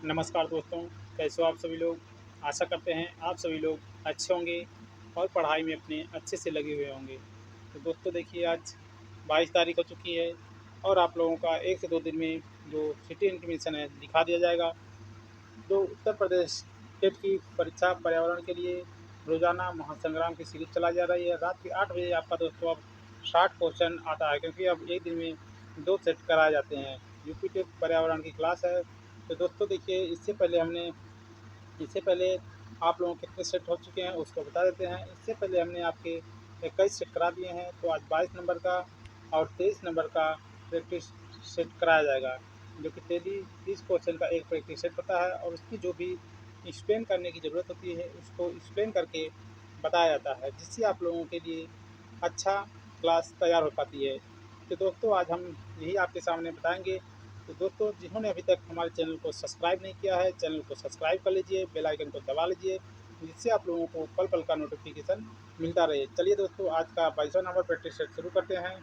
नमस्कार दोस्तों, कैसे हो आप सभी लोग। आशा करते हैं आप सभी लोग अच्छे होंगे और पढ़ाई में अपने अच्छे से लगे हुए होंगे। तो दोस्तों देखिए, आज 22 तारीख हो चुकी है और आप लोगों का 1 से 2 दिन में जो सिटी इंटीमेशन है दिखा दिया जाएगा। जो उत्तर प्रदेश टेट की परीक्षा पर्यावरण के लिए रोज़ाना महासंग्राम की सीरीज चलाई जा रही है। रात के 8 बजे आपका दोस्तों अब 60 क्वेश्चन आता है, क्योंकि अब एक दिन में 2 सेट कराए जाते हैं। यूपी टेट पर्यावरण की क्लास है। तो दोस्तों देखिए, इससे पहले आप लोगों के कितने सेट हो चुके हैं उसको बता देते हैं। इससे पहले हमने आपके 21 सेट करा दिए हैं, तो आज 22 नंबर का और 23 नंबर का प्रैक्टिस सेट कराया जाएगा, जो कि डेली 30 क्वेश्चन का एक प्रैक्टिस सेट होता है और उसकी जो भी एक्सप्लेन करने की ज़रूरत होती है उसको एक्सप्लेन करके बताया जाता है, जिससे आप लोगों के लिए अच्छा क्लास तैयार हो पाती है। तो दोस्तों आज हम यही आपके सामने बताएंगे। तो दोस्तों, जिन्होंने अभी तक हमारे चैनल को सब्सक्राइब नहीं किया है, चैनल को सब्सक्राइब कर लीजिए, बेल आइकन को दबा लीजिए, जिससे आप लोगों को पल पल का नोटिफिकेशन मिलता रहे। चलिए दोस्तों, आज का 22वां नंबर प्रैक्टिस सेट शुरू करते हैं।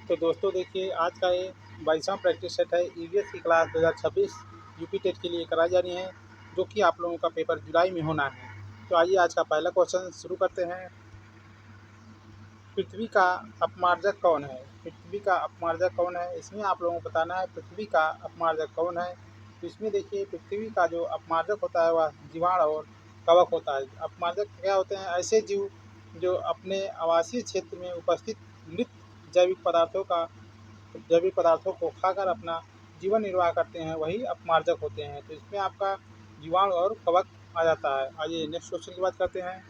तो दोस्तों देखिए, आज का ये 22वां प्रैक्टिस सेट है। ईवीएस की क्लास 2026 यूपी टेट के लिए कराई जा रही है, जो कि आप लोगों का पेपर जुलाई में होना है। तो आइए आज का पहला क्वेश्चन शुरू करते हैं। पृथ्वी का अपमार्जक कौन है? पृथ्वी का अपमार्जक कौन है, इसमें आप लोगों को बताना है पृथ्वी का अपमार्जक कौन है। तो इसमें देखिए, पृथ्वी का जो अपमार्जक होता है वह जीवाणु और कवक होता है। अपमार्जक क्या होते हैं? ऐसे जीव जो अपने आवासीय क्षेत्र में उपस्थित मृत जैविक पदार्थों को खाकर अपना जीवन निर्वाह करते हैं, वही अपमार्जक होते हैं। तो इसमें आपका जीवाणु और कवक आ जाता है। आइए नेक्स्ट क्वेश्चन की बात करते हैं।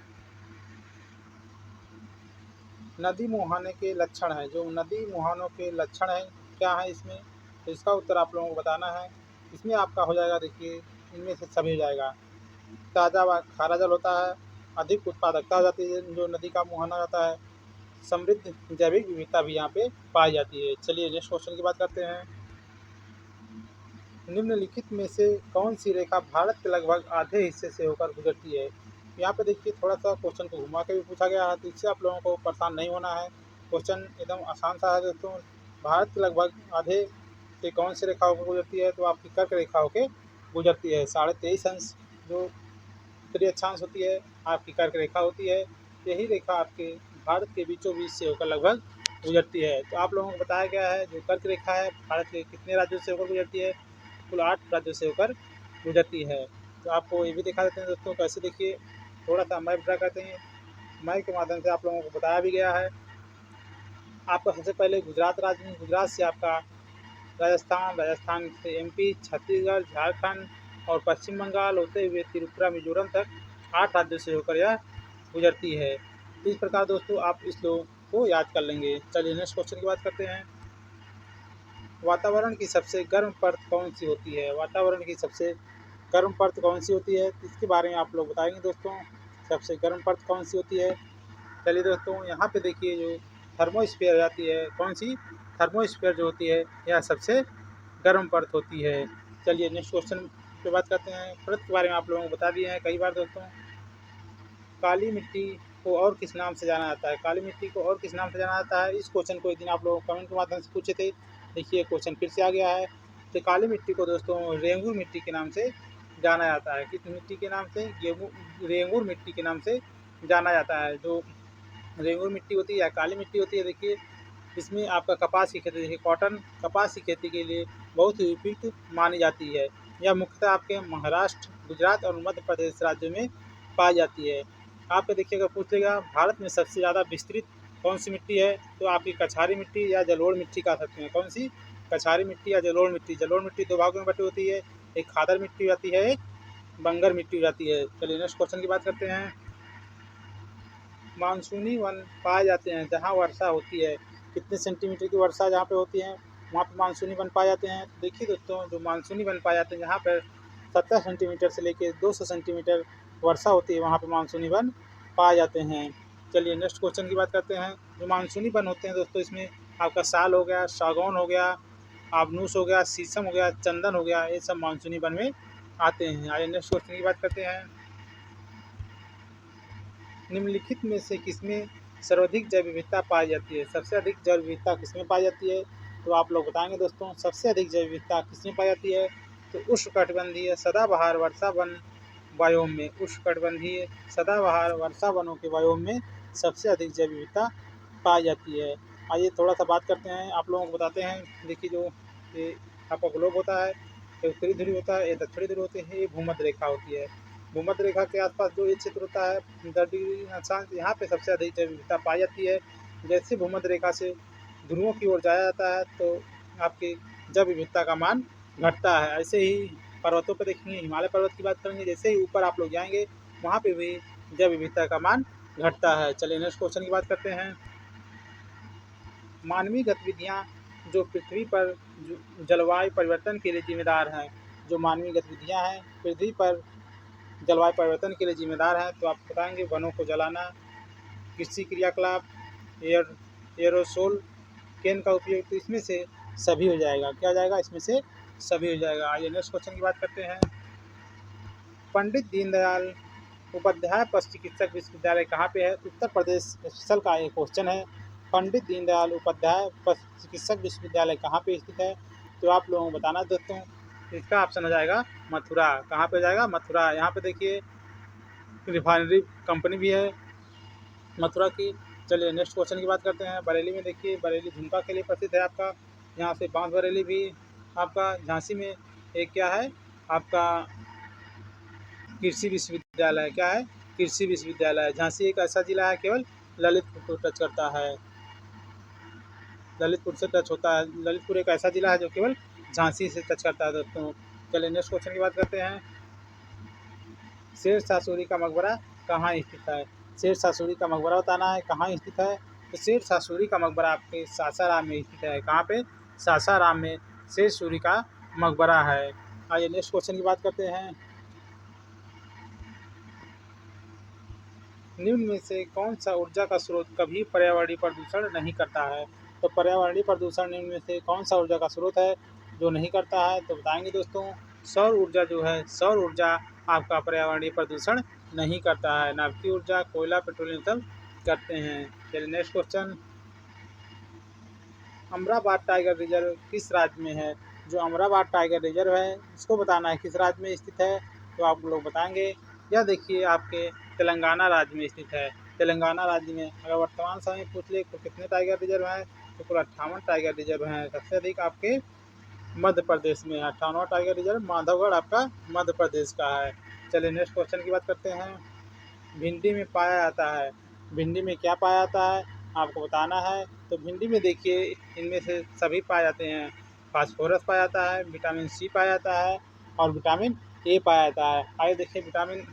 नदी मुहाने के लक्षण हैं। जो नदी मुहानों के लक्षण हैं, क्या है इसमें? तो इसका उत्तर आप लोगों को बताना है। इसमें आपका हो जाएगा, देखिए इनमें से सभी हो जाएगा। ताज़ा व खारा जल होता है, अधिक उत्पादकता हो जाती है जो नदी का मुहाना रहता है, समृद्ध जैविक विविधता भी यहाँ पे पाई जाती है। चलिए नेक्स्ट क्वेश्चन की बात करते हैं। निम्नलिखित में से कौन सी रेखा भारत के लगभग आधे हिस्से से होकर गुजरती है? यहाँ पे देखिए, थोड़ा सा क्वेश्चन को घुमा के भी पूछा गया है, तो इससे आप लोगों को परेशान नहीं होना है। क्वेश्चन एकदम आसान सा है दोस्तों। भारत के लगभग आधे से कौन सी रेखा होकर गुजरती है? तो आपकी कर्क रेखा होकर गुजरती है। 23.5 अंश जो उत्तरी अक्षांश होती है, आपकी कर्क रेखा होती है। यही रेखा आपके भारत के बीचों बीच से होकर लगभग गुजरती है। तो आप लोगों को बताया गया है, जो कर्क रेखा है भारत के कितने राज्यों से होकर गुजरती है? कुल 8 राज्यों से होकर गुजरती है। तो आपको ये भी दिखा देते हैं दोस्तों, कैसे देखिए, थोड़ा सा मैप ड्रा करते हैं। मैप के माध्यम से आप लोगों को बताया भी गया है। आपका सबसे पहले गुजरात राज्य में, गुजरात से आपका राजस्थान, राजस्थान से एमपी, छत्तीसगढ़, झारखंड और पश्चिम बंगाल होते हुए त्रिपुरा, मिजोरम तक 8 राज्यों से होकर यह गुजरती है। तो इस प्रकार दोस्तों आप इस लोगों को याद कर लेंगे। चलिए नेक्स्ट क्वेश्चन की बात करते हैं। वातावरण की सबसे गर्म परत कौन सी होती है? वातावरण की सबसे गर्म परत कौन सी होती है, इसके बारे में आप लोग बताएंगे दोस्तों। सबसे गर्म परत कौन सी होती है? चलिए दोस्तों, यहाँ पे देखिए, जो थर्मोस्फीयर जाती है, कौन सी? थर्मोस्फीयर जो होती है, यह सबसे गर्म परत होती है। चलिए नेक्स्ट क्वेश्चन पे बात करते हैं। परत के बारे में आप लोगों को बता दिए हैं कई बार दोस्तों। काली मिट्टी को और किस नाम से जाना जाता है? काली मिट्टी को और किस नाम से जाना जाता है? इस क्वेश्चन को एक दिन आप लोग कमेंट के माध्यम से पूछे थे। देखिए क्वेश्चन फिर से आ गया है। तो काली मिट्टी को दोस्तों रेंगुर मिट्टी के नाम से जाना जाता है। किस मिट्टी के नाम से? रेंगुर मिट्टी के नाम से जाना जाता है। जो रेंगुर मिट्टी होती है या काली मिट्टी होती है, देखिए इसमें आपका कपास की खेती, देखिए कॉटन कपास की खेती के लिए बहुत ही उपयुक्त मानी जाती है। यह मुख्यतः आपके महाराष्ट्र, गुजरात और मध्य प्रदेश राज्यों में पाई जाती है। आपको देखिए, अगर पूछ लेगा भारत में सबसे ज़्यादा विस्तृत कौन सी मिट्टी है, तो आपकी कछारी मिट्टी या जलोढ़ मिट्टी कह सकते हैं। कौन सी? कछारी मिट्टी या जलोढ़ मिट्टी। जलोढ़ मिट्टी 2 भागों में बटी होती है, एक खादर मिट्टी हो जाती है, एक बंगर मिट्टी हो जाती है। चलिए नेक्स्ट क्वेश्चन की बात करते हैं। मानसूनी वन पाए जाते हैं जहाँ वर्षा होती है। कितने सेंटीमीटर की वर्षा जहाँ पे होती है वहाँ पे मानसूनी वन पाए जाते हैं। देखिए दोस्तों, जो मानसूनी वन पाए जाते हैं जहाँ पर 70 सेंटीमीटर से लेकर 200 सेंटीमीटर वर्षा होती है, वहाँ पे मानसूनी वन पाए जाते हैं। चलिए नेक्स्ट क्वेश्चन की बात करते हैं। जो मानसूनी वन होते हैं दोस्तों, इसमें आपका साल हो गया, सागौन हो गया, आबनूस हो गया, शीशम हो गया, चंदन हो गया, ये सब मानसूनी वन में आते हैं। आइए नेक्स्ट क्वेश्चन की बात करते हैं। निम्नलिखित में से किसमें सर्वाधिक जैव विविधता पाई जाती है? सबसे अधिक जैव विविधता किसमें पाई जाती है? तो आप लोग बताएंगे दोस्तों सबसे अधिक जैव विविधता किसमें पाई जाती है? तो उष्णकटिबंधीय सदाबहार वर्षा वन वायोम में, उष्णकटिबंधीय सदाबहार वर्षा वनों के वायोम में सबसे अधिक जैव विविधता पाई जाती है। आइए थोड़ा सा बात करते हैं, आप लोगों को बताते हैं। देखिए जो ये आपका ग्लोब होता है, ये उत्तरी ध्रुव होता है, ये दक्षिणी ध्रुव होते हैं, ये भूमध्य रेखा होती है। भूमध्य रेखा के आसपास जो ये क्षेत्र होता है 10 डिग्री अक्षांश, यहाँ पे सबसे अधिक जैव विविधता पाई जाती है। जैसे भूमध्य रेखा से ध्रुवों की ओर जाया जाता है तो आपकी जैव विविधता का मान घटता है। ऐसे ही पर्वतों पर देखेंगे, हिमालय पर्वत की बात करेंगे, जैसे ही ऊपर आप लोग जाएंगे वहाँ पे भी जैव विविधता का मान घटता है। चलिए नेक्स्ट क्वेश्चन की बात करते हैं। मानवीय गतिविधियाँ जो पृथ्वी पर जलवायु परिवर्तन के लिए जिम्मेदार हैं, जो मानवीय गतिविधियाँ हैं पृथ्वी पर जलवायु परिवर्तन के लिए जिम्मेदार हैं, तो आप बताएंगे वनों को जलाना, कृषि क्रियाकलाप, एयर एरोसोल केन का उपयोग, तो इसमें से सभी हो जाएगा। क्या हो जाएगा? इसमें से सभी हो जाएगा। आइए नेक्स्ट क्वेश्चन की बात करते हैं। पंडित दीनदयाल उपाध्याय पशु चिकित्सक विश्वविद्यालय कहाँ पे है? उत्तर प्रदेश स्पेशल का एक क्वेश्चन है। पंडित दीनदयाल उपाध्याय पशु चिकित्सक विश्वविद्यालय कहाँ पे स्थित है? तो आप लोगों को बताना दोस्तों, इसका ऑप्शन हो जाएगा मथुरा। कहाँ पे हो जाएगा? मथुरा। यहाँ पे देखिए रिफाइनरी कंपनी भी है मथुरा की। चलिए नेक्स्ट क्वेश्चन की बात करते हैं। बरेली में देखिए, बरेली झुमका के लिए प्रसिद्ध है आपका, यहाँ से बांस बरेली भी आपका। झांसी में एक क्या है आपका कृषि विश्वविद्यालय, क्या है? कृषि विश्वविद्यालय। झांसी एक ऐसा जिला है केवल ललितपुर को टच करता है, ललितपुर से टच होता है। ललितपुर एक ऐसा जिला है जो केवल झांसी से टच करता है दोस्तों। चलिए नेक्स्ट क्वेश्चन की बात करते हैं। शेरशाह सूरी का मकबरा कहाँ स्थित है? शेरशाह सूरी का मकबरा बताना है कहाँ स्थित है। तो शेरशाह सूरी का मकबरा आपके सासाराम में स्थित है। कहाँ पे? सासाराम में शेर सूरी का मकबरा है। आइए नेक्स्ट क्वेश्चन की बात करते हैं। निम्न में से कौन सा ऊर्जा का स्रोत कभी पर्यावरणीय प्रदूषण नहीं करता है? तो पर्यावरणीय प्रदूषण निम्न में से कौन सा ऊर्जा का स्रोत है जो नहीं करता है? तो बताएंगे दोस्तों, सौर ऊर्जा जो है, सौर ऊर्जा आपका पर्यावरणीय प्रदूषण नहीं करता है। नाभिकीय ऊर्जा, कोयला, पेट्रोलियम सब करते हैं। चलिए next question. Amrabad tiger reserve किस राज्य में है? जो अमराबाद टाइगर रिजर्व है इसको बताना है किस राज्य में स्थित है। तो आप लोग बताएंगे। यह देखिए आपके तेलंगाना राज्य में स्थित है। तेलंगाना राज्य में अगर वर्तमान समय पूछ ले तो कितने टाइगर रिजर्व हैं? तो कुल 58 टाइगर रिजर्व हैं। सबसे अधिक आपके मध्य प्रदेश में 58वां टाइगर रिजर्व माधवगढ़ आपका मध्य प्रदेश का है। चलिए नेक्स्ट क्वेश्चन की बात करते हैं। भिंडी में पाया जाता है, भिंडी में क्या पाया जाता है आपको बताना है। तो भिंडी में देखिए इनमें से सभी पाए जाते हैं। फास्फोरस पाया जाता है, विटामिन सी पाया जाता है और विटामिन ए पाया जाता है। आइए देखिए विटामिन,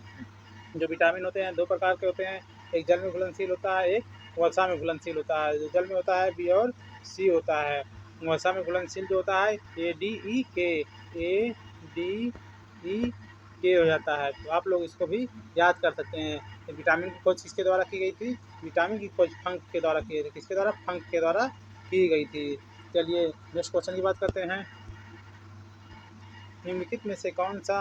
जो विटामिन होते हैं दो प्रकार के होते हैं, एक जल में घुलनशील होता है, एक वसा में घुलनशील होता है। जो जल में होता है बी और सी होता है, वसा में घुलनशील जो होता है ए डी ई के हो जाता है। तो आप लोग इसको भी याद कर सकते हैं। तो विटामिन की खोज किसके द्वारा की गई थी? विटामिन की खोज फंक के द्वारा की गई थी। किसके द्वारा? फंक के द्वारा की गई थी। चलिए नेक्स्ट क्वेश्चन की बात करते हैं। निम्नलिखित में से कौन सा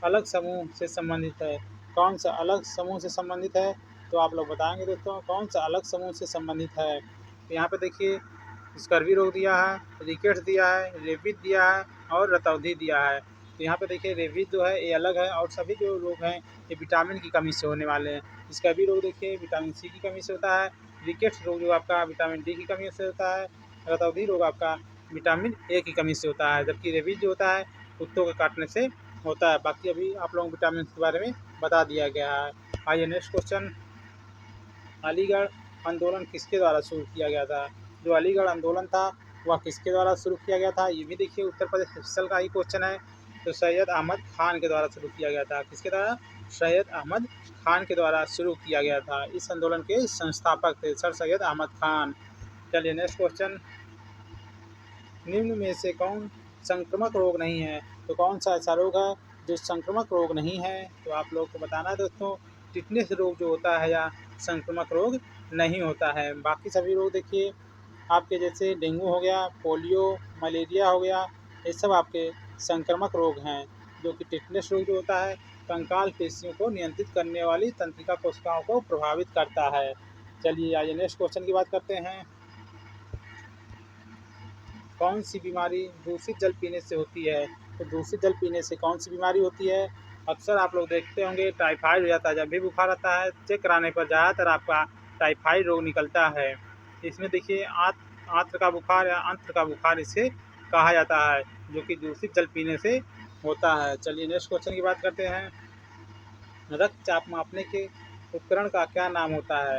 अलग समूह से संबंधित है? कौन सा अलग समूह से संबंधित है? तो आप लोग बताएंगे दोस्तों कौन सा अलग समूह से संबंधित है। तो यहाँ पे देखिए स्कर्वी रोग दिया है, रिकेट्स दिया है, रेबीज दिया है और रतौंधी दिया है। तो यहाँ पे देखिए रेबीज जो है ये अलग है और सभी जो रोग हैं ये विटामिन की कमी से होने वाले हैं। स्कर्वी रोग देखिए विटामिन सी की कमी से होता है, रिकेट्स रोग जो आपका विटामिन डी की कमी से होता है, रतौंधी रोग आपका विटामिन ए की कमी से होता है, जबकि रेबीज जो होता है कुत्तों के काटने से होता है। बाकी अभी आप लोगों को विटामिन के बारे में बता दिया गया है। आइए नेक्स्ट क्वेश्चन। अलीगढ़ आंदोलन किसके द्वारा शुरू किया गया था? जो अलीगढ़ आंदोलन था वह किसके द्वारा शुरू किया गया था? ये भी देखिए उत्तर प्रदेश स्पेशल का ही क्वेश्चन है। तो सैयद अहमद खान के द्वारा शुरू किया गया था। किसके द्वारा? सैयद अहमद खान के द्वारा शुरू किया गया था। इस आंदोलन के संस्थापक थे सर सैयद अहमद खान। चलिए नेक्स्ट क्वेश्चन। निम्न में से कौन संक्रामक रोग नहीं है? तो कौन सा ऐसा रोग है जो संक्रामक रोग नहीं है? तो आप लोग को बताना है दोस्तों, टिटनेस रोग जो होता है या संक्रामक रोग नहीं होता है। बाकी सभी रोग देखिए आपके जैसे डेंगू हो गया, पोलियो, मलेरिया हो गया, ये सब आपके संक्रामक रोग हैं। जो कि टिटनेस रोग जो होता है कंकाल पेशियों को नियंत्रित करने वाली तंत्रिका कोशिकाओं को प्रभावित करता है। चलिए आइए नेक्स्ट क्वेश्चन की बात करते हैं। कौन सी बीमारी दूषित जल पीने से होती है? तो दूषित जल पीने से कौन सी बीमारी होती है? अक्सर आप लोग देखते होंगे टाइफाइड हो जाता है। जब भी बुखार आता है चेक कराने पर ज़्यादातर आपका टाइफाइड रोग निकलता है। इसमें देखिए आंत्र का बुखार या अंत्र का बुखार इसे कहा जाता है, जो कि दूषित जल पीने से होता है। चलिए नेक्स्ट क्वेश्चन की बात करते हैं। रक्तचाप मापने के उपकरण का क्या नाम होता है?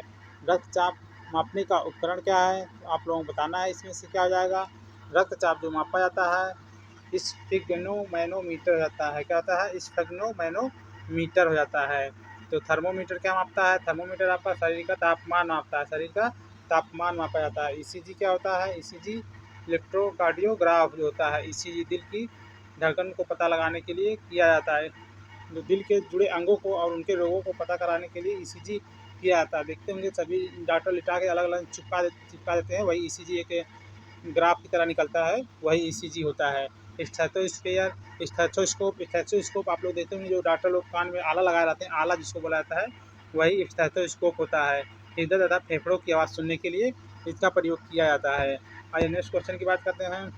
रक्तचाप मापने का उपकरण क्या है? आप लोगों को बताना है। इसमें से क्या हो जाएगा? रक्तचाप जो मापा जाता है स्फिग्नोमैनोमीटर हो जाता है। क्या होता है? स्फिग्नोमैनोमीटर हो जाता है। तो थर्मोमीटर क्या मापता है? थर्मोमीटर आपका शरीर का तापमान मापता है। शरीर का तापमान मापा जाता है। ईसीजी क्या होता है? ईसीजी इलेक्ट्रोकार्डियोग्राफ जो होता है, ईसीजी दिल की धड़कन को पता लगाने के लिए किया जाता है। जो दिल के जुड़े अंगों को और उनके रोगों को पता कराने के लिए ईसीजी किया जाता है। देखते होंगे सभी डॉक्टर लिटा के अलग अलग चिपका देते हैं, वही ईसीजी एक ग्राफ की तरह निकलता है, वही ईसीजी होता है। स्टेथोस्कोप आप लोग देखते होंगे, जो डॉक्टर लोग कान में आला लगाए रहते हैं, आला जिसको बोला जाता है, वही स्टेथोस्कोप होता है। हृदय तथा फेफड़ों की आवाज़ सुनने के लिए इसका प्रयोग किया जाता है। आइए नेक्स्ट क्वेश्चन की बात करते हैं।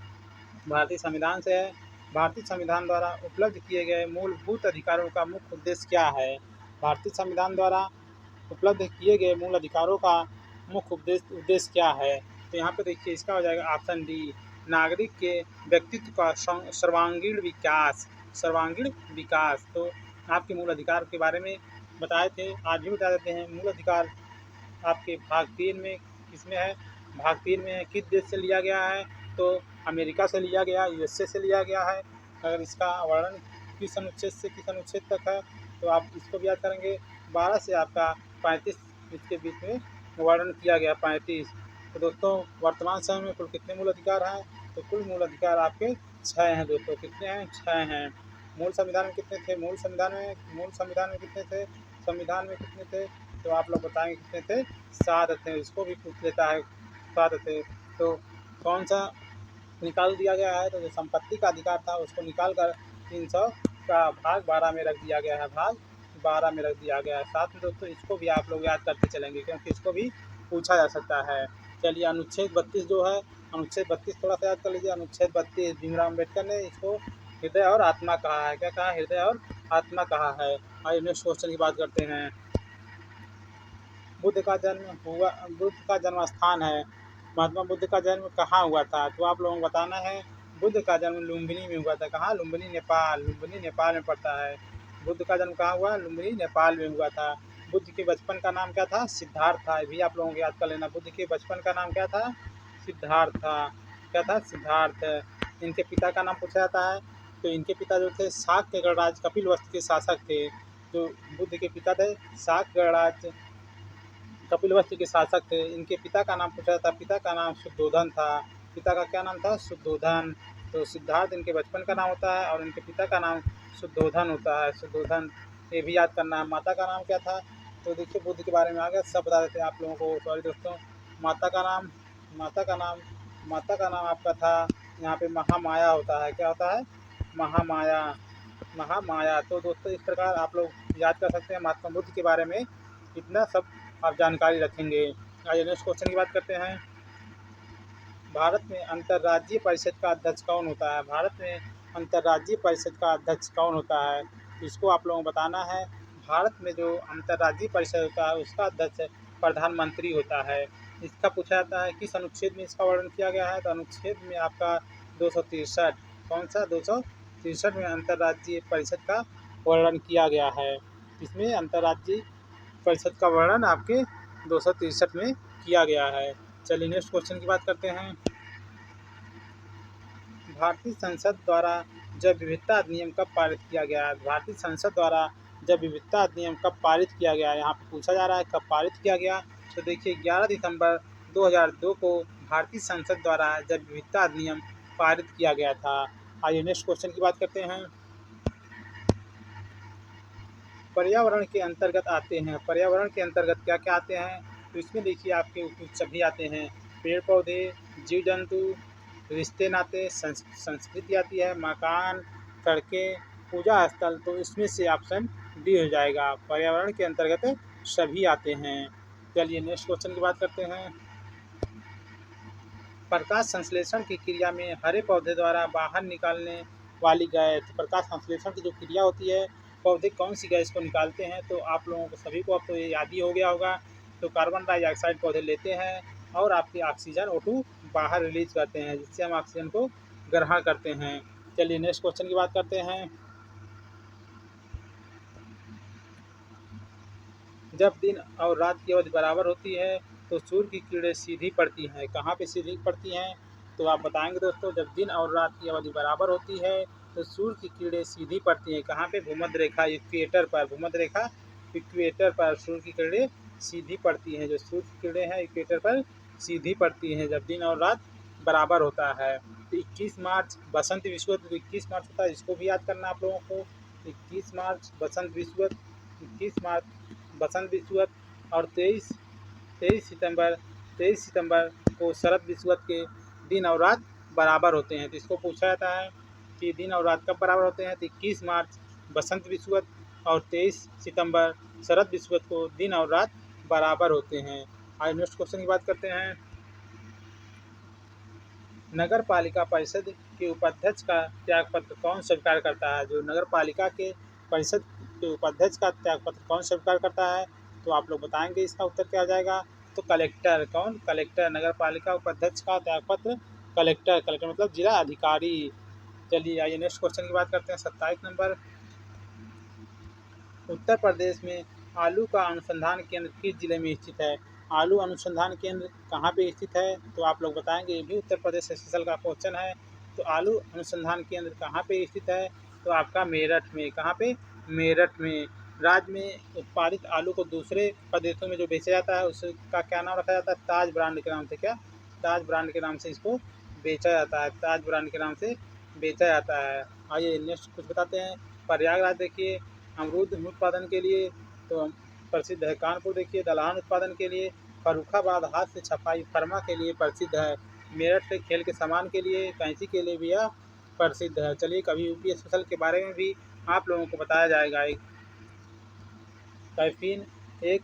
भारतीय संविधान से है। भारतीय संविधान द्वारा उपलब्ध किए गए मूलभूत अधिकारों का मुख्य उद्देश्य क्या है? भारतीय संविधान द्वारा उपलब्ध किए गए मूल अधिकारों का मुख्य उद्देश्य क्या है? तो यहाँ पे देखिए इसका हो जाएगा ऑप्शन डी, नागरिक के व्यक्तित्व का सर्वांगीण विकास। सर्वांगीण विकास। तो आपके मूल अधिकार के बारे में बताए थे, आज भी बता देते हैं। मूल अधिकार आपके भाग 3 में किसमें है? भाग 3 में किस देश से लिया गया है? तो अमेरिका से लिया गया, यूएसए से लिया गया है। अगर इसका वर्णन किस अनुच्छेद से किस अनुच्छेद तक है, तो आप इसको भी याद करेंगे। 12 से आपका 35 इसके बीच में वर्णन किया गया, 35। तो दोस्तों वर्तमान समय में कुल कितने मूल अधिकार हैं? तो कुल मूल अधिकार आपके 6 हैं दोस्तों। कितने हैं? 6 हैं। मूल संविधान में कितने थे? मूल संविधान में कितने थे? संविधान में कितने थे? तो आप लोग बताएंगे कितने थे? 7 थे। इसको भी पूछ लेता है, 7 थे। तो कौन सा निकाल दिया गया है? तो जो संपत्ति का अधिकार था उसको निकाल कर 300 का भाग 12 में रख दिया गया है। भाग 12 में रख दिया गया है। साथ में दोस्तों इसको भी आप लोग याद करते चलेंगे, क्योंकि इसको भी पूछा जा सकता है। चलिए अनुच्छेद 32 जो है, अनुच्छेद 32 थोड़ा सा याद कर लीजिए। अनुच्छेद 32 भीमराव अम्बेडकर ने इसको हृदय और आत्मा कहा है। क्या कहा? हृदय और आत्मा कहा है। आइए नेक्स्ट क्वेश्चन की बात करते हैं। बुद्ध का जन्म स्थान है। महात्मा बुद्ध का जन्म कहाँ हुआ था? तो आप लोगों को बताना है। बुद्ध का जन्म लुम्बिनी में हुआ था। कहाँ? लुम्बिनी नेपाल। लुम्बिनी नेपाल में पड़ता है। बुद्ध का जन्म कहाँ हुआ? लुम्बिनी नेपाल में हुआ था। बुद्ध के बचपन का नाम क्या था? सिद्धार्थ था। ये भी आप लोगों को याद कर लेना। बुद्ध के बचपन का नाम क्या था? सिद्धार्थ था। क्या था? सिद्धार्थ। इनके पिता का नाम पूछा जाता है। तो इनके पिता जो थे शाक्य गणराज्य कपिलवस्तु के शासक थे। जो बुद्ध के पिता थे शाक्य गणराज्य कपिलवस्तु के शासक थे। इनके पिता का नाम पूछा था। पिता का नाम शुद्धोधन था। पिता का क्या नाम था? शुद्धोधन। तो सिद्धार्थ इनके बचपन का नाम होता है और इनके पिता का नाम शुद्धोधन होता है। शुद्धोधन, ये भी याद करना है। माता का नाम क्या था? तो देखिए बुद्ध के बारे में आ गया, सब बता देते हैं आप लोगों को। सॉरी दोस्तों, माता का नाम माता का नाम माता का नाम आपका था यहाँ पे महामाया होता है। क्या होता है? महामाया। महामाया। तो दोस्तों इस प्रकार आप लोग याद कर सकते हैं महात्मा बुद्ध के बारे में। इतना सब आप जानकारी रखेंगे। आइए नेक्स्ट क्वेश्चन की बात करते हैं। भारत में अंतर्राज्यीय परिषद का अध्यक्ष कौन होता है? भारत में अंतर्राज्यीय परिषद का अध्यक्ष कौन होता है? इसको आप लोगों को बताना है। भारत में जो अंतर्राज्यीय परिषद होता है उसका अध्यक्ष प्रधानमंत्री होता है। इसका पूछा जाता है किस अनुच्छेद में इसका वर्णन किया गया है? तो अनुच्छेद में आपका 263। कौन सा? 263 में अंतर्राज्यीय परिषद का वर्णन किया गया है। इसमें अंतर्राज्यीय परिषद का वर्णन आपके 263 में किया गया है। चलिए नेक्स्ट क्वेश्चन की बात करते हैं। भारतीय संसद द्वारा जैव विविधता अधिनियम कब पारित किया गया? भारतीय संसद द्वारा जैव विविधता अधिनियम कब पारित किया गया? यहाँ पे पूछा जा रहा है कब पारित किया गया। तो देखिए 11 दिसंबर 2002 को भारतीय संसद द्वारा जैव विविधता अधिनियम पारित किया गया था। आइए नेक्स्ट क्वेश्चन की बात करते हैं। पर्यावरण के अंतर्गत आते हैं। पर्यावरण के अंतर्गत क्या क्या आते हैं? तो इसमें देखिए आपके उपयुक्त सभी आते हैं। पेड़ पौधे, जीव जंतु, रिश्ते नाते, संस्कृति आती है, मकान, सड़कें, पूजा स्थल। तो इसमें से ऑप्शन डी हो जाएगा। पर्यावरण के अंतर्गत सभी आते हैं। चलिए नेक्स्ट क्वेश्चन की बात करते हैं। प्रकाश संश्लेषण की क्रिया में हरे पौधे द्वारा बाहर निकालने वाली गैस, प्रकाश संश्लेषण की जो क्रिया होती है, पौधे कौन सी गैस को निकालते हैं, तो आप लोगों को सभी को अब तो ये याद ही हो गया होगा। तो कार्बन डाइऑक्साइड पौधे लेते हैं और आपकी ऑक्सीजन O2 बाहर रिलीज करते हैं, जिससे हम ऑक्सीजन को ग्रहण करते हैं। चलिए नेक्स्ट क्वेश्चन की बात करते हैं। जब दिन और रात की अवधि बराबर होती है तो सूर्य की किरणें सीधी पड़ती हैं। कहाँ पे सीधी पड़ती हैं, तो आप बताएंगे दोस्तों। जब दिन और रात की अवधि बराबर होती है तो सूर्य की किरणें सीधी पड़ती हैं। कहाँ पे, भूमध्य रेखा इक्वेटर पर, भूमध्य रेखा इक्वेटर पर सूर्य की किरणें सीधी पड़ती हैं। जो सूर्य की किरणें हैं इक्वेटर पर सीधी पड़ती हैं जब दिन और रात बराबर होता है। तो 21 मार्च बसंत विषुवत, तो 21 मार्च होता है, इसको भी याद करना आप लोगों को। 21 मार्च बसंत विषुवत, 21 मार्च बसंत विषुवत, और 23 सितंबर को शरद विषुवत के दिन और रात बराबर होते हैं। तो इसको पूछा जाता है कि दिन और रात कब बराबर होते हैं, तो 21 मार्च बसंत विषुवत और 23 सितंबर शरद विषुवत को दिन और रात बराबर होते हैं। आज नेक्स्ट क्वेश्चन की बात करते हैं। नगर पालिका परिषद के उपाध्यक्ष का त्यागपत्र कौन स्वीकार करता है। जो नगर पालिका के परिषद के उपाध्यक्ष का त्यागपत्र कौन स्वीकार करता है, तो आप लोग बताएंगे इसका उत्तर क्या हो जाएगा। तो कलेक्टर, कौन, कलेक्टर। नगर पालिका उपाध्यक्ष का त्यागपत्र कलेक्टर, कलेक्टर मतलब जिला अधिकारी। चलिए आइए नेक्स्ट क्वेश्चन की बात करते हैं। 27 नंबर, उत्तर प्रदेश में आलू का अनुसंधान केंद्र किस जिले में स्थित है। आलू अनुसंधान केंद्र कहाँ पे स्थित है, तो आप लोग बताएंगे। ये भी उत्तर प्रदेश स्पेशल का क्वेश्चन है। तो आलू अनुसंधान केंद्र कहाँ पे स्थित है, तो आपका मेरठ में। कहाँ पे, मेरठ में। राज्य में उत्पादित आलू को दूसरे प्रदेशों में जो बेचा जाता है उसका क्या नाम रखा जाता है, ताज ब्रांड के नाम से। क्या, ताज ब्रांड के नाम से इसको बेचा जाता है, ताज ब्रांड के नाम से बेचा जाता है। आइए नेक्स्ट कुछ बताते हैं। प्रयागराज देखिए अमरूद उत्पादन के लिए तो प्रसिद्ध है। कानपुर देखिए दलहन उत्पादन के लिए। फर्रुखाबाद हाथ से छपाई फर्मा के लिए प्रसिद्ध है। मेरठ से खेल के सामान के लिए, कैंची के लिए भी यह प्रसिद्ध है। चलिए कभी यूपी स्पेशल के बारे में भी आप लोगों को बताया जाएगा। कैफीन एक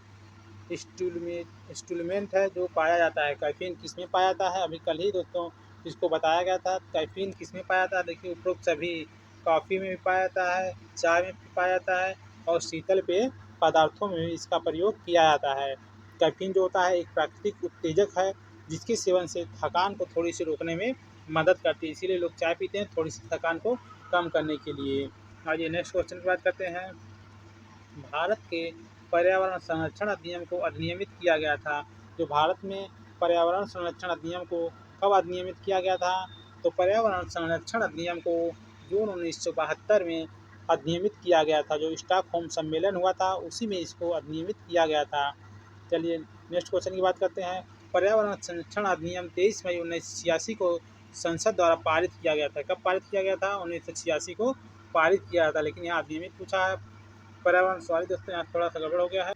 स्टूलमेंट है जो पाया जाता है। कैफीन किस में पाया जाता है, अभी कल ही दोस्तों इसको बताया गया था। कैफीन किस में पाया जाता है, देखिए उपरोक्त सभी, कॉफ़ी में भी पाया जाता है, चाय में भी पाया जाता है, और शीतल पेय पदार्थों में भी इसका प्रयोग किया जाता है। कैफीन जो होता है एक प्राकृतिक उत्तेजक है जिसके सेवन से थकान को थोड़ी सी रोकने में मदद करती है, इसीलिए लोग चाय पीते हैं थोड़ी सी थकान को कम करने के लिए। आइए नेक्स्ट क्वेश्चन की बात करते हैं। भारत के पर्यावरण संरक्षण अधिनियम को अधिनियमित किया गया था। जो भारत में पर्यावरण संरक्षण अधिनियम को कब अधिनियमित किया गया था, तो पर्यावरण संरक्षण अधिनियम को जून 1972 में अधिनियमित किया गया था। जो स्टॉकहोम सम्मेलन हुआ था उसी में इसको अधिनियमित किया गया था। चलिए नेक्स्ट क्वेश्चन की बात करते हैं। पर्यावरण संरक्षण अधिनियम 23 मई 1986 को संसद द्वारा पारित किया गया था। कब पारित किया गया था, 1986 को पारित किया गया था, लेकिन यहाँ अधिनियमित पूछा है। पर्यावरण, सॉरी दोस्तों यहाँ थोड़ा सा गड़बड़ हो गया है।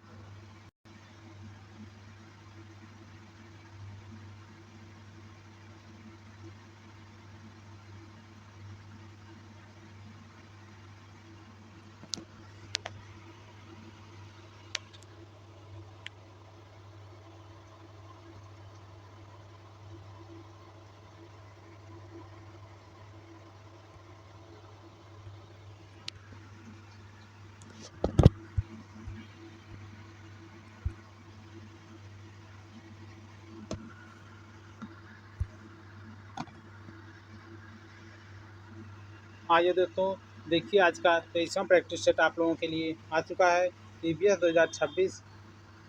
आइए दोस्तों देखिए आज का 23वां प्रैक्टिस सेट आप लोगों के लिए आ चुका है। EVS 2026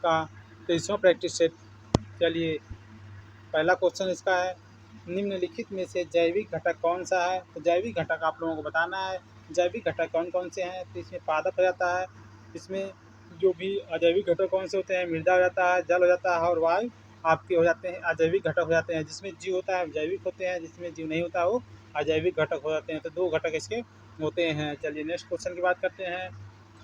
का 23वां प्रैक्टिस सेट। चलिए पहला क्वेश्चन इसका है, निम्नलिखित में से जैविक घटक कौन सा है। तो जैविक घटक आप लोगों को बताना है। जैविक घटक कौन कौन से हैं, तो इसमें पादप हो जाता है। इसमें जो भी अजैविक घटक कौन से होते हैं, मृदा हो जाता है, जल हो जाता है, और वायु आपके हो जाते हैं, अजैविक घटक हो जाते हैं। जिसमें जीव होता है जैविक होते हैं, जिसमें जीव नहीं होता वो अजैविक घटक हो जाते हैं। तो दो घटक इसके होते हैं। चलिए नेक्स्ट क्वेश्चन की बात करते हैं।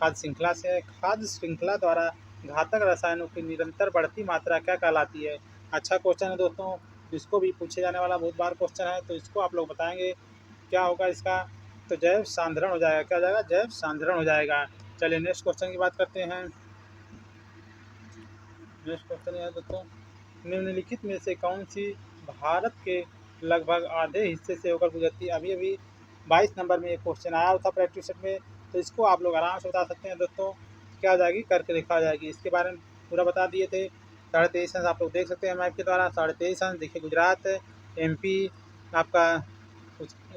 खाद्य श्रृंखला से, खाद्य श्रृंखला द्वारा घातक रसायनों की निरंतर बढ़ती मात्रा क्या कहलाती है। अच्छा क्वेश्चन है दोस्तों, इसको भी पूछे जाने वाला बहुत बार क्वेश्चन है। तो इसको आप लोग बताएंगे क्या होगा इसका, तो जैव सांद्रण हो जाएगा। क्या हो जाएगा, जैव सांद्रण हो जाएगा। चलिए नेक्स्ट क्वेश्चन की बात करते हैं। नेक्स्ट क्वेश्चन है दोस्तों, निम्नलिखित में से कौन सी भारत के लगभग आधे हिस्से से होकर गुजरती है। अभी अभी 22 नंबर में एक क्वेश्चन आया था प्रैक्टिस सेट में, तो इसको आप लोग आराम से बता सकते हैं दोस्तों। क्या हो जाएगी, करके देखा हो जाएगी। इसके बारे में पूरा बता दिए थे। 23.5 अंश आप लोग देख सकते हैं मैप के द्वारा। 23.5 अंश देखिए गुजरात, MP आपका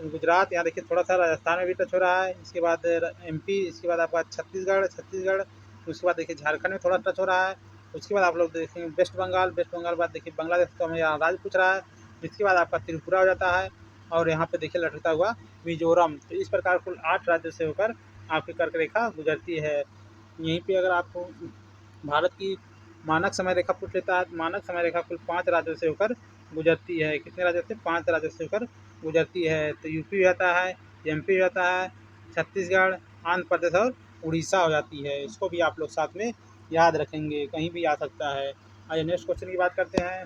गुजरात, यहाँ देखिए थोड़ा सा राजस्थान में भी टच हो रहा है। इसके बाद MP, इसके बाद आपका छत्तीसगढ़, उसके बाद देखिए झारखंड में थोड़ा टच हो रहा है। उसके बाद आप लोग देखेंगे वेस्ट बंगाल बाद देखिए बांग्लादेश, तो हमें यहाँ राज्य पूछ रहा है। इसके बाद आपका त्रिपुरा हो जाता है, और यहाँ पे देखिए लटकता हुआ मिजोरम। तो इस प्रकार कुल 8 राज्यों से होकर आपकी कर्क रेखा गुजरती है। यहीं पे अगर आपको भारत की मानक समय रेखा पूछ लेता है, तो मानक समय रेखा कुल 5 राज्यों से होकर गुजरती है। कितने राज्यों से? 5 राज्यों से होकर गुजरती है। तो यूपी हो जाता है, MP हो जाता है, छत्तीसगढ़, आंध्र प्रदेश और उड़ीसा हो जाती है। इसको भी आप लोग साथ में याद रखेंगे, कहीं भी आ सकता है। आइए नेक्स्ट क्वेश्चन की बात करते हैं।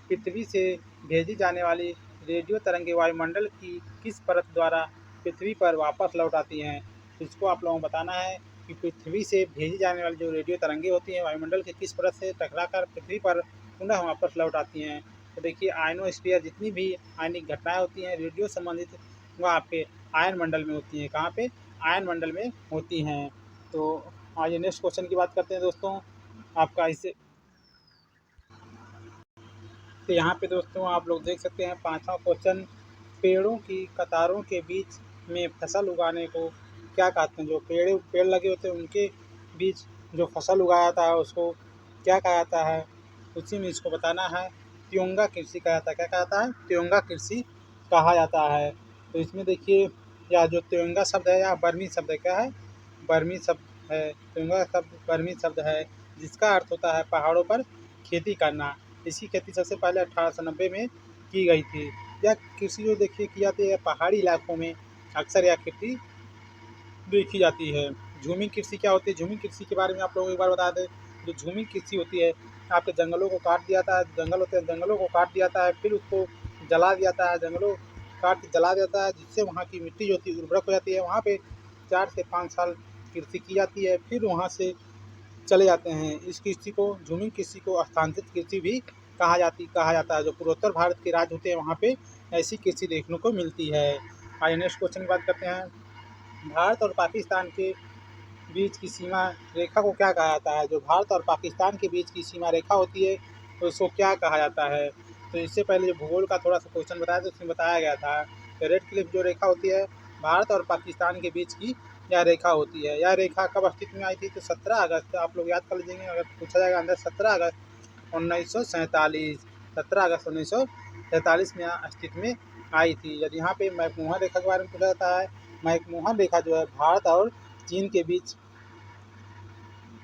पृथ्वी से भेजी जाने वाली रेडियो तरंगें वायुमंडल की किस परत द्वारा पृथ्वी पर वापस लौट आती हैं? तो इसको आप लोगों को बताना है कि पृथ्वी से भेजी जाने वाली जो रेडियो तरंगें होती हैं वायुमंडल के किस परत से टकराकर पृथ्वी पर पुनः वापस लौट आती हैं। तो देखिए आयनोस्फीयर, जितनी भी आयनिक घटनाएं होती हैं रेडियो संबंधित, वह आपके आयन मंडल में होती हैं। कहाँ पे? आयन मंडल में होती हैं। तो आइए नेक्स्ट क्वेश्चन की बात करते हैं दोस्तों। आपका इसे तो यहाँ पे दोस्तों आप लोग देख सकते हैं 5वां क्वेश्चन, पेड़ों की कतारों के बीच में फसल उगाने को क्या कहते हैं? जो पेड़ लगे होते हैं उनके बीच जो फसल उगाया जाता है उसको क्या कहा जाता है? उसी में इसको बताना है। त्योंगा कृषि कहा जाता है। क्या कहा जाता है? त्योंगा कृषि कहा जाता है। तो इसमें देखिए, यह जो त्योंगा शब्द है यह बर्मी शब्द है। क्या है? बर्मी शब्द है। त्योंगा शब्द बर्मी शब्द है, जिसका अर्थ होता है पहाड़ों पर खेती करना। इसकी खेती सबसे पहले 1890 में की गई थी। यह कृषि जो देखिए की जाती है पहाड़ी इलाकों में, अक्सर यह खेती देखी जाती है। झूमिंग कृषि क्या होती है? झूमिंग कृषि के बारे में आप लोगों को एक बार बता दें। जो झूमिंग कृषि होती है, आपके जंगलों को काट दिया जाता है, जंगल होते हैं जंगलों को काट दिया जाता है, फिर उसको जला दिया जाता है, जंगलों काट के जला दिया जाता है, जिससे वहाँ की मिट्टी जो होती है उर्वरक हो जाती है। वहाँ पे 4 से 5 साल कृषि की जाती है, फिर वहाँ से चले जाते हैं। इस कृषि को, झूमिंग कृषि को स्थानांतरित कृषि भी कहा जाता है। जो पूर्वोत्तर भारत के राज्य होते हैं वहाँ पे ऐसी कृषि देखने को मिलती है। आइए नेक्स्ट क्वेश्चन की बात करते हैं। भारत और पाकिस्तान के बीच की सीमा रेखा को क्या कहा जाता है? जो भारत और पाकिस्तान के बीच की सीमा रेखा होती है तो उसको क्या कहा जाता है? तो इससे पहले जो भूगोल का थोड़ा सा क्वेश्चन बताया था उसमें बताया गया था कि रेड क्लिफ जो रेखा होती है भारत और पाकिस्तान के बीच की यह रेखा होती है। यह रेखा कब अस्तित्व में आई थी? तो 17 अगस्त, आप लोग याद कर लीजिएंगे अगर पूछा जाएगा अंदर, 17 अगस्त 1947, 17 अगस्त 1947 में यहाँ अस्तित्व में आई थी। यदि यहाँ पे मैकमोहन रेखा के बारे में पूछा जाता है, मैकमोहन रेखा जो है चीन के बीच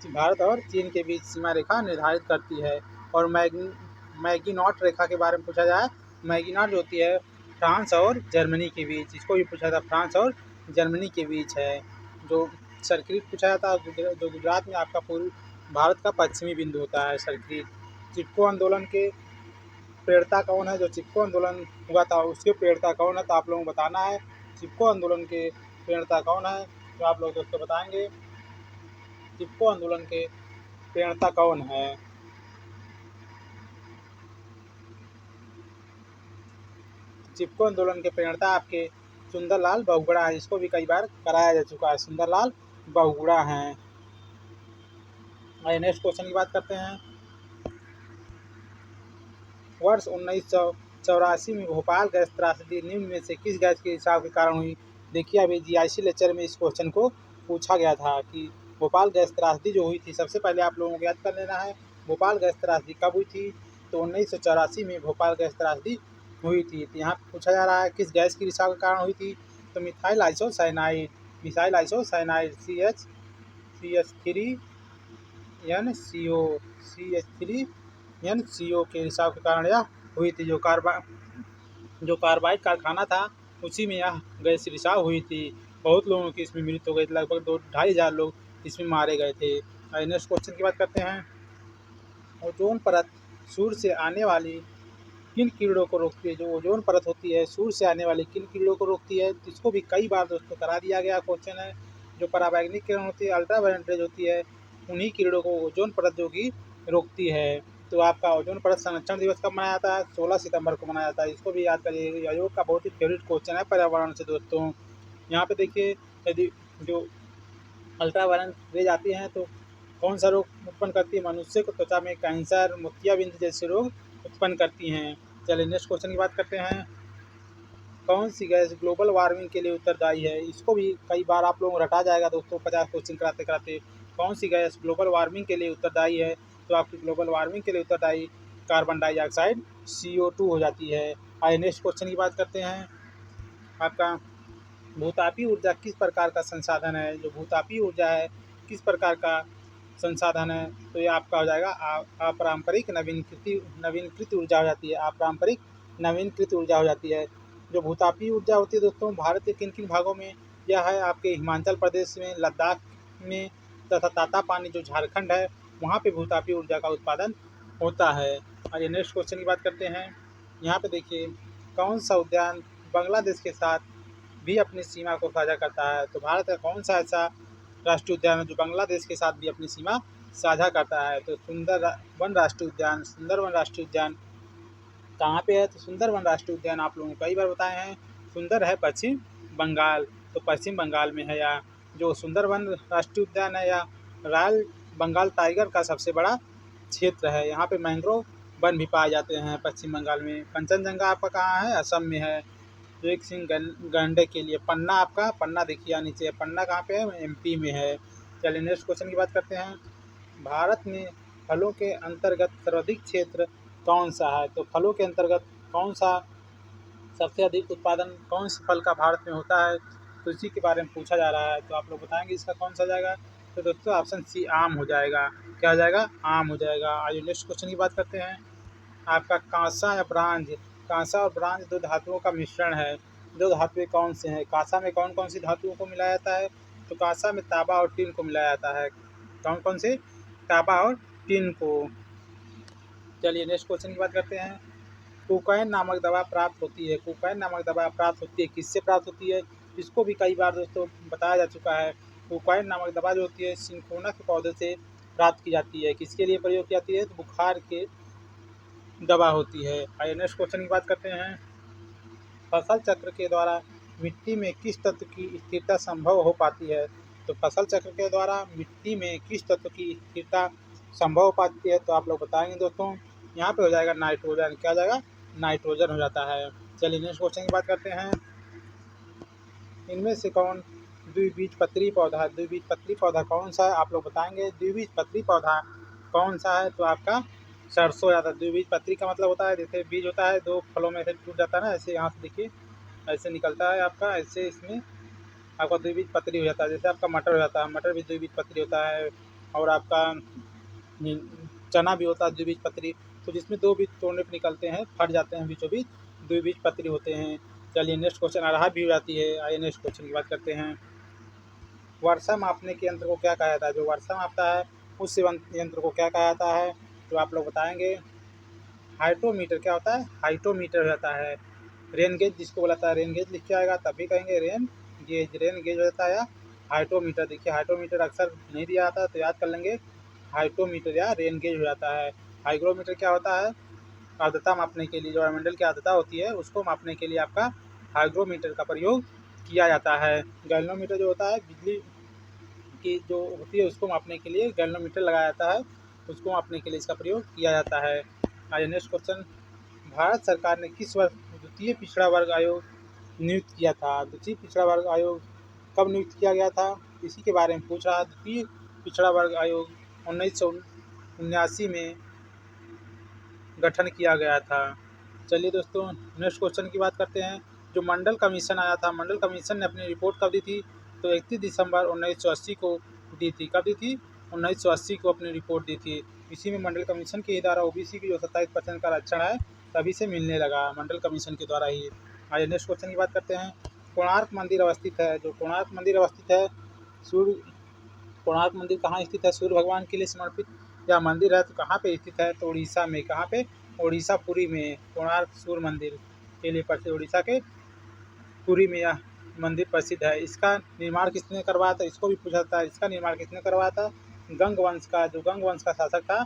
भारत और चीन के बीच सीमा रेखा निर्धारित करती है। और मैगिनॉट रेखा के बारे में पूछा जाए, मैगिनॉट जो होती है फ्रांस और जर्मनी के बीच, इसको भी पूछा था, फ्रांस और जर्मनी के बीच है। जो सर्किल पूछा जाता है, जो गुजरात में आपका पूर्व भारत का पश्चिमी बिंदु होता है सर्किल। चिपको आंदोलन के प्रेरता कौन है? जो चिपको आंदोलन हुआ था उसके प्रेरता कौन है? तो आप लोगों को बताना है चिपको आंदोलन के प्रेरता कौन है। तो आप लोग दोस्तों बताएंगे चिपको आंदोलन के प्रेरणता कौन है? चिपको आंदोलन के प्रेरणता आपके सुंदरलाल बहुगुणा है। इसको भी कई बार कराया जा चुका है। सुंदरलाल बहुगुणा हैं। आइए नेक्स्ट क्वेश्चन की बात करते हैं। वर्ष 1984 में भोपाल गैस त्रासदी निम्न में से किस गैस के रिसाव के कारण हुई? देखिए अभी GIC लेक्चर में इस क्वेश्चन को पूछा गया था कि भोपाल गैस त्रासदी जो हुई थी, सबसे पहले आप लोगों को याद कर लेना है भोपाल गैस त्रासदी कब हुई थी। तो 1984 में भोपाल गैस त्रासदी हुई थी। तो यहाँ पूछा जा रहा है किस गैस की रिसाव के कारण हुई थी। तो मिथाइल आइसोसाइनाइड, CH3NCO के रिसाव के कारण यह हुई थी। जो कार्बाइड कारखाना था उसी में यह गैस रिसाव हुई थी। बहुत लोगों की इसमें मृत्यु हो गई थी, लगभग 2-2.5 हज़ार लोग इसमें मारे गए थे। नेक्स्ट क्वेश्चन की बात करते हैं। ओजोन परत सूर्य से आने वाली किन किरणों को रोकती है? जो ओजोन परत होती है सूर्य से आने वाली किन किरणों को रोकती है? तो इसको भी कई बार दोस्तों करा दिया गया क्वेश्चन है। जो पराबैंगनी किरण होती है, अल्ट्रावायलेट रेज होती है, उन्हीं किरणों को ओजोन परत जो कि रोकती है। तो आपका ओजोन परत संरक्षण दिवस कब मनाया जाता है? 16 सितंबर को मनाया जाता है। इसको भी याद करिए, आयोग का बहुत ही फेवरेट क्वेश्चन है पर्यावरण से दोस्तों। यहाँ पे देखिए, यदि जो अल्ट्रावायलेट रेज आती हैं तो कौन सा रोग उत्पन्न करती है? मनुष्य को त्वचा में कैंसर, मोतियाबिंद जैसे रोग उत्पन्न करती हैं। चलिए नेक्स्ट क्वेश्चन की बात करते हैं। कौन सी गैस ग्लोबल वार्मिंग के लिए उत्तरदायी है? इसको भी कई बार आप लोगों को रटा जाएगा दोस्तों 50 क्वेश्चन कराते कराते। कौन सी गैस ग्लोबल वार्मिंग के लिए उत्तरदायी है? तो आपकी ग्लोबल वार्मिंग के लिए उत्तरदायी कार्बन डाइऑक्साइड CO2 हो जाती है। आइए नेक्स्ट क्वेश्चन की बात करते हैं। आपका भूतापी ऊर्जा किस प्रकार का संसाधन है? जो भूतापी ऊर्जा है किस प्रकार का संसाधन है? तो ये आपका हो जाएगा अपारंपरिक नवीनकृत ऊर्जा हो जाती है। अपारंपरिक नवीनकृत ऊर्जा हो जाती है। जो भूतापी ऊर्जा होती है दोस्तों, भारत के किन किन भागों में यह है? आपके हिमाचल प्रदेश में, लद्दाख में तथा तातापानी जो झारखंड है वहाँ पे भूतापी ऊर्जा का उत्पादन होता है। आइए नेक्स्ट क्वेश्चन की बात करते हैं। यहाँ पे देखिए, कौन सा उद्यान बांग्लादेश के साथ भी अपनी सीमा को साझा करता है? तो भारत का कौन सा ऐसा राष्ट्रीय उद्यान है जो बांग्लादेश के साथ भी अपनी सीमा साझा करता है? तो सुंदरवन राष्ट्रीय उद्यान। सुंदरवन राष्ट्रीय उद्यान कहाँ पे है? तो सुंदरवन राष्ट्रीय उद्यान आप लोगों को कई बार बताए हैं, सुंदर है पश्चिम बंगाल, तो पश्चिम बंगाल में है। या जो सुंदरवन राष्ट्रीय उद्यान है या रॉयल बंगाल टाइगर का सबसे बड़ा क्षेत्र है। यहाँ पे मैंग्रोव वन भी पाए जाते हैं पश्चिम बंगाल में। कंचनजंगा आपका कहाँ है? असम में है। जो एक सिंह गैंडे के लिए पन्ना, आपका पन्ना देखिए यहाँ नीचे, पन्ना कहाँ पे है? MP में है। चलिए नेक्स्ट क्वेश्चन की बात करते हैं। भारत में फलों के अंतर्गत सर्वाधिक क्षेत्र कौन सा है? तो फलों के अंतर्गत कौन सा सबसे अधिक उत्पादन कौन से फल का भारत में होता है? तो इसी के बारे में पूछा जा रहा है, तो आप लोग बताएंगे इसका कौन सा जाएगा? तो दोस्तों ऑप्शन C आम हो जाएगा। क्या हो जाएगा? आम हो जाएगा। आइए नेक्स्ट क्वेश्चन की बात करते हैं। आपका कांसा या ब्रांज, कांसा और ब्रांज दो धातुओं का मिश्रण है। दो धातुएं कौन से हैं? कांसा में कौन कौन सी धातुओं को मिलाया जाता है? तो कांसा में तांबा और टिन को मिलाया जाता है। कौन कौन से? तांबा और टिन को। चलिए नेक्स्ट क्वेश्चन की बात करते हैं। कोकाइन नामक दवा प्राप्त होती है। कोकाइन नामक दवा प्राप्त होती है, किससे प्राप्त होती है? इसको भी कई बार दोस्तों बताया जा चुका है। कोकाइन नामक दवा जो होती है सिंकोना के पौधे से प्राप्त की जाती है। किसके लिए प्रयोग की जाती है? तो बुखार के दवा होती है। आइए नेक्स्ट क्वेश्चन की बात करते हैं। फसल चक्र के द्वारा मिट्टी में किस तत्व की स्थिरता संभव हो पाती है? तो फसल चक्र के द्वारा मिट्टी में किस तत्व की स्थिरता संभव हो पाती है? तो आप लोग बताएंगे दोस्तों। यहाँ पे हो जाएगा नाइट्रोजन। क्या हो जाएगा? नाइट्रोजन हो जाता है। चलिए नेक्स्ट क्वेश्चन की बात करते हैं। इनमें से कौन द्विबीजपत्री पौधा है? द्विबीजपत्री पौधा कौन सा है? आप लोग बताएंगे। द्विबीजपत्री पौधा कौन सा है? तो आपका सरसों हो जाता है। द्विबीजपत्री का मतलब होता है, जैसे बीज होता है दो फलों में से टूट जाता है ना, ऐसे यहाँ से देखिए ऐसे निकलता है आपका, ऐसे इसमें आपका द्विबीजपत्री हो जाता है। जैसे आपका मटर हो जाता है, मटर भी द्विबीजपत्री होता है। और आपका चना भी होता है द्विबीजपत्री। तो जिसमें दो बीज तोड़ने पर निकलते हैं, फट जाते हैं बीचों बीच, द्विबीजपत्री होते हैं। चलिए नेक्स्ट क्वेश्चन, अरहर भी हो जाती है। आइए नेक्स्ट क्वेश्चन की बात करते हैं। वर्षा मापने के यंत्र को क्या कहा जाता है? जो वर्षा मापता है उस यंत्र को क्या कहा जाता है? तो आप लोग बताएंगे। हाइटोमीटर। क्या होता है? हाइटोमीटर हो जाता है। रेन गेज जिसको बोला था, रेन गेज लिख के आएगा तभी कहेंगे रेन गेज। रेन गेज हो जाता है या हाइटोमीटर। देखिए हाइटोमीटर अक्सर नहीं दिया जाता तो याद कर लेंगे, हाइटोमीटर या रेन गेज हो जाता है। हाइग्रोमीटर क्या होता है? आर्द्रता मापने के लिए, जो वायुमंडल की आर्द्रता होती है उसको मापने के लिए आपका हाइग्रोमीटर का प्रयोग किया जाता है। गैल्वेनोमीटर जो होता है बिजली की जो होती है उसको मापने के लिए गैल्वेनोमीटर लगाया जाता है, उसको मापने के लिए इसका प्रयोग किया जाता है। आइए नेक्स्ट क्वेश्चन। भारत सरकार ने किस वर्ष द्वितीय पिछड़ा वर्ग आयोग नियुक्त किया था? द्वितीय पिछड़ा वर्ग आयोग कब नियुक्त किया गया था? इसी के बारे में पूछ रहा है। द्वितीय पिछड़ा वर्ग आयोग 1979 में गठन किया गया था। चलिए दोस्तों नेक्स्ट क्वेश्चन की बात करते हैं। जो मंडल कमीशन आया था, मंडल कमीशन ने अपनी रिपोर्ट कब दी थी? तो 31 दिसंबर 1980 को दी थी। कब दी थी? 1980 को अपनी रिपोर्ट दी थी। इसी में मंडल कमीशन के द्वारा OBC की जो 27% का आरक्षण है तभी से मिलने लगा, मंडल कमीशन के द्वारा ही। आइए नेक्स्ट क्वेश्चन की बात करते हैं। कोणार्क मंदिर अवस्थित है। जो कोणार्क मंदिर अवस्थित है, सूर्य कोणार्क मंदिर कहाँ स्थित है? सूर्य भगवान के लिए समर्पित यह मंदिर है। तो कहाँ पे स्थित है? तो उड़ीसा में। कहाँ पे? उड़ीसा पुरी में कोणार्क सूर्य मंदिर के लिए प्रसिद्ध, उड़ीसा के पुरी में यह मंदिर प्रसिद्ध है। इसका निर्माण किसने करवाया था? इसको भी पूछा जाता है। इसका निर्माण किसने करवाया था? गंग वंश का, जो गंग वंश का शासक था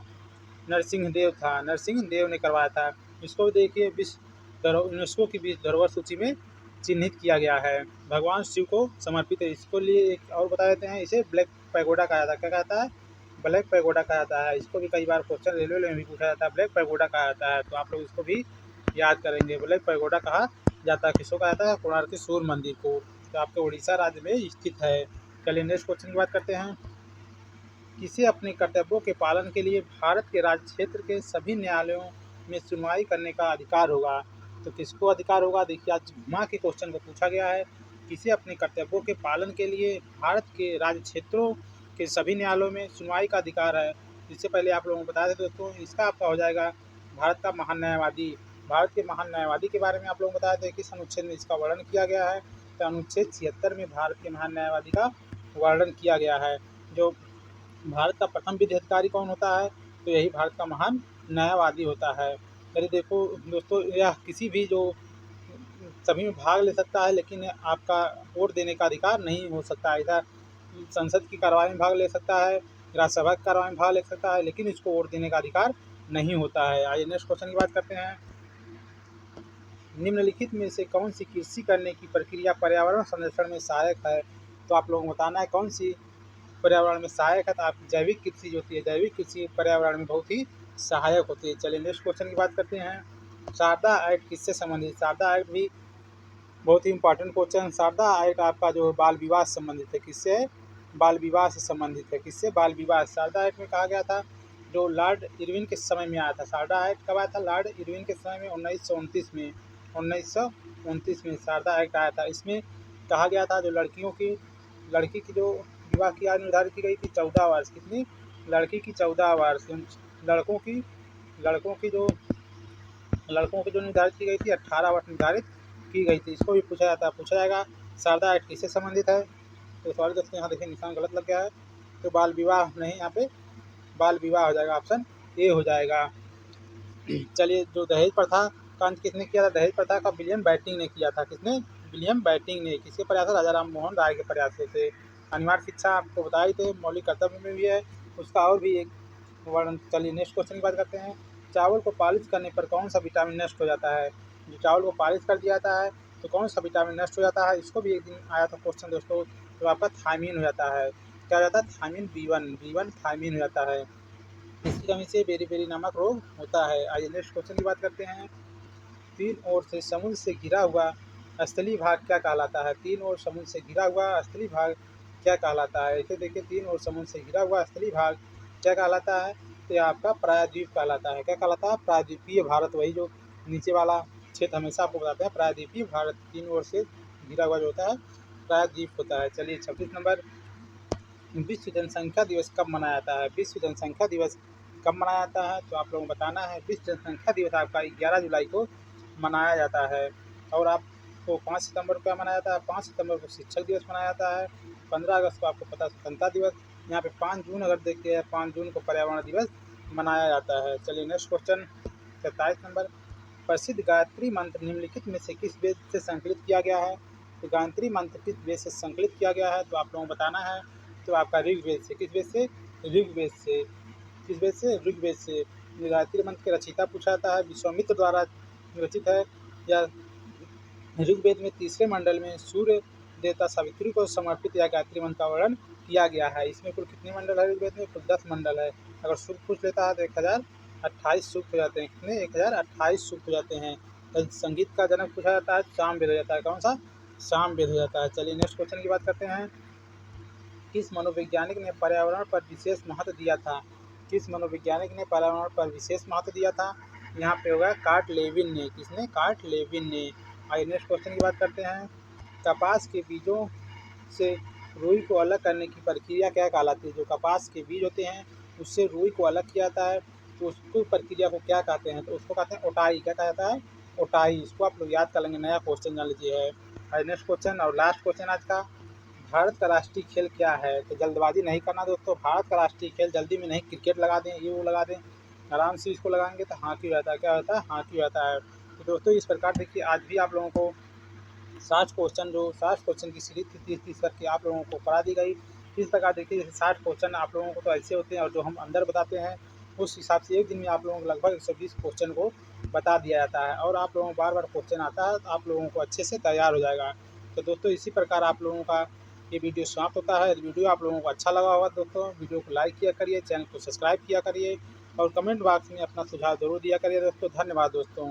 नरसिंहदेव था, नरसिंहदेव ने करवाया था। इसको देखिए यूनेस्को की विश्व धरोहर सूची में चिन्हित किया गया है। भगवान शिव को समर्पित है। इसको लिए एक और बता देते हैं, इसे ब्लैक पैगोडा कहा जाता है। क्या कहता है? ब्लैक पैगोडा कहा जाता है। इसको भी कई बार क्वेश्चन रेलवे में भी पूछा जाता है, ब्लैक पैगोडा कहा जाता है, तो आप लोग इसको भी याद करेंगे। ब्लैक पैगोडा कहा जाता है, किसको कहा जाता है? कोणार्क के सूर्य मंदिर को, जो आपके उड़ीसा राज्य में स्थित है। चलिए नेक्स्ट क्वेश्चन की बात करते हैं। किसे अपने कर्तव्यों के पालन के लिए भारत के राज्य क्षेत्र के सभी न्यायालयों में सुनवाई करने का अधिकार होगा? तो किसको अधिकार होगा? देखिए, आज घुमा के क्वेश्चन को पूछा गया है। किसे अपने कर्तव्यों के पालन के लिए भारत के राज्य क्षेत्रों के सभी न्यायालयों में सुनवाई का अधिकार है? इससे पहले आप लोगों को बता दें दोस्तों, इसका आपका हो जाएगा भारत का महान न्यायवादी। भारत के महान न्यायवादी के बारे में आप लोगों को बता दें किस अनुच्छेद में इसका वर्णन किया गया है। तो अनुच्छेद 76 में भारत के महान न्यायवादी का वर्णन किया गया है। जो भारत का प्रथम विधि अधिकारी कौन होता है? तो यही भारत का महान न्यायवादी होता है। चलिए देखो दोस्तों, यह किसी भी जो सभी में भाग ले सकता है, लेकिन आपका वोट देने का अधिकार नहीं हो सकता। इधर संसद की कार्रवाई में भाग ले सकता है, राज्यसभा की कार्रवाई में भाग ले सकता है, लेकिन इसको वोट देने का अधिकार नहीं होता है। आइए नेक्स्ट क्वेश्चन की बात करते हैं। निम्नलिखित में से कौन सी कृषि करने की प्रक्रिया पर्यावरण संरक्षण में सहायक है? तो आप लोगों को बताना है कौन सी पर्यावरण में सहायक है। तो आपकी जैविक कृषि जो होती है, जैविक कृषि पर्यावरण में बहुत ही सहायक होती है। चलिए नेक्स्ट क्वेश्चन की बात करते हैं। शारदा एक्ट किससे संबंधित? शारदा एक्ट भी बहुत ही इंपॉर्टेंट क्वेश्चन। शारदा एक्ट आपका जो बाल विवाह से संबंधित है। किससे है? बाल विवाह से संबंधित है। किससे? बाल विवाह। शारदा एक्ट में कहा गया था, जो लॉर्ड इरविन के समय में आया था। शारदा एक्ट कब आया था? लॉर्ड इरविन के समय में 1929 में शारदा एक्ट आया था। इसमें कहा गया था, जो लड़की की जो विवाह की आयु निर्धारित की गई थी 14 वर्ष। कितनी? लड़की की 14 वर्ष। लड़कों की जो निर्धारित की गई थी 18 वर्ष निर्धारित की गई थी। इसको भी पूछा जाएगा शारदा एक्ट किससे संबंधित है? तो सॉरी दोस्तों, यहाँ देखिए निशान गलत लग गया है, तो बाल विवाह नहीं, यहाँ पे बाल विवाह हो जाएगा, ऑप्शन ए हो जाएगा। चलिए, जो दहेज प्रथा का अंत किसने किया था? दहेज प्रथा का विलियम बेंटिंक ने किया था। किसने? विलियम बेंटिंक ने। किसके प्रयास से? राजा राम मोहन राय के प्रयास से। अनिवार्य शिक्षा आपको बताई थे, मौलिक कर्तव्य में भी है, उसका और भी एक वर्णन। चलिए नेक्स्ट क्वेश्चन की बात करते हैं। चावल को पालिश करने पर कौन सा विटामिन नष्ट हो जाता है? जो चावल को पालिश कर दिया जाता है तो कौन सा विटामिन नष्ट हो जाता है? इसको भी एक दिन आया था क्वेश्चन दोस्तों, तो आपका थायमीन हो जाता है। क्या हो जाता है? थायमीन, B1 थायमीन हो जाता है। इसकी कमी से बेरी नामक रोग होता है। आइए नेक्स्ट क्वेश्चन की बात करते हैं। तीन ओर से समुद्र से घिरा हुआ स्थलीय भाग क्या कहलाता है? तीन ओर समुद्र से घिरा हुआ स्थलीय भाग क्या कहलाता है? इसे देखिए, तीन ओर समुद्र से घिरा हुआ स्थलीय भाग क्या कहलाता है? तो यह आपका प्रायद्वीप कहलाता है। क्या कहलाता है? प्रायद्वीपीय भारत। वही जो नीचे वाला क्षेत्र हमेशा आपको बताते हैं, प्रायद्वीपीय भारत। तीन ओर से घिरा हुआ जो होता है प्रायद्वीप होता है। चलिए 26 नंबर, विश्व जनसंख्या दिवस कब मनाया जाता है? विश्व जनसंख्या दिवस कब मनाया जाता है? तो आप लोगों को बताना है। विश्व जनसंख्या दिवस आपका 11 जुलाई को मनाया जाता है। और आपको 5 सितंबर को क्या मनाया जाता है? 5 सितंबर को शिक्षक दिवस मनाया जाता है। 15 अगस्त को आपको पता स्वतंत्रता दिवस। यहाँ पे 5 जून अगर देखते हैं, 5 जून को पर्यावरण दिवस मनाया जाता है। चलिए नेक्स्ट क्वेश्चन 27 नंबर, प्रसिद्ध गायत्री मंत्र निम्नलिखित में से किस वेद से संकलित किया गया है? तो गायत्री मंत्र किस वेद से संकलित किया गया है? तो आप लोगों को बताना है। तो आपका ऋग्वेद से। किस वेद से? ऋग्वेद से। किस वेद से? ऋग्वेद से। गायत्री मंत्र के रचयिता पूछा जाता है, विश्वामित्र द्वारा रचित है। या ऋग्वेद में तीसरे मंडल में सूर्य देवता सावित्री को समर्पित या गायत्री मंत्र का वर्णन किया गया है। इसमें कुल कितने मंडल है? ऋग्वेद में कुल 10 मंडल है। अगर सूक्त पूछ लेता है तो 1028 सूक्त हो जाते हैं। कितने? 1028 सूक्त हो जाते हैं। तो संगीत का जनक पूछा जाता है, सामवेद हो जाता है। कौन सा? सामवेद हो जाता है। चलिए नेक्स्ट क्वेश्चन की बात करते हैं। किस मनोवैज्ञानिक ने पर्यावरण पर विशेष महत्व दिया था? किस मनोवैज्ञानिक ने पर्यावरण पर विशेष महत्व दिया था? यहाँ पे होगा कार्ट लेविन ने। किसने? कार्ट लेविन ने। आइए नेक्स्ट क्वेश्चन की बात करते हैं। कपास के बीजों से रुई को अलग करने की प्रक्रिया क्या कहलाती है? जो कपास के बीज होते हैं उससे रुई को अलग किया जाता है, तो उसको प्रक्रिया को क्या कहते हैं? तो उसको कहते हैं ओटाई। क्या कहता है? ओटाई। इसको आप लोग याद कर लेंगे, नया क्वेश्चन जान लीजिए है। नेक्स्ट क्वेश्चन और लास्ट क्वेश्चन आज का, भारत का राष्ट्रीय खेल क्या है? तो जल्दबाजी नहीं करना दोस्तों। भारत का राष्ट्रीय खेल जल्दी में नहीं, क्रिकेट लगा दें, ये वो लगा दें, आराम से इसको लगाएंगे तो हॉकी हो जाता है। क्या होता है? हॉकी हो जाता है। तो दोस्तों इस प्रकार देखिए, आज भी आप लोगों को 60 क्वेश्चन की सीरीज थी, 30 करके आप लोगों को करा दी गई। इस प्रकार देखिए, जैसे 60 क्वेश्चन आप लोगों को तो ऐसे होते हैं, और जो हम अंदर बताते हैं उस हिसाब से एक दिन में आप लोगों को लगभग 120 क्वेश्चन को बता दिया जाता है और आप लोगों को बार बार क्वेश्चन आता है तो आप लोगों को अच्छे से तैयार हो जाएगा। तो दोस्तों इसी प्रकार आप लोगों का ये वीडियो समाप्त होता है। यदि वीडियो आप लोगों को अच्छा लगा होगा दोस्तों, वीडियो को लाइक किया करिए, चैनल को सब्सक्राइब किया करिए और कमेंट बॉक्स में अपना सुझाव ज़रूर दिया करिए दोस्तों। धन्यवाद दोस्तों।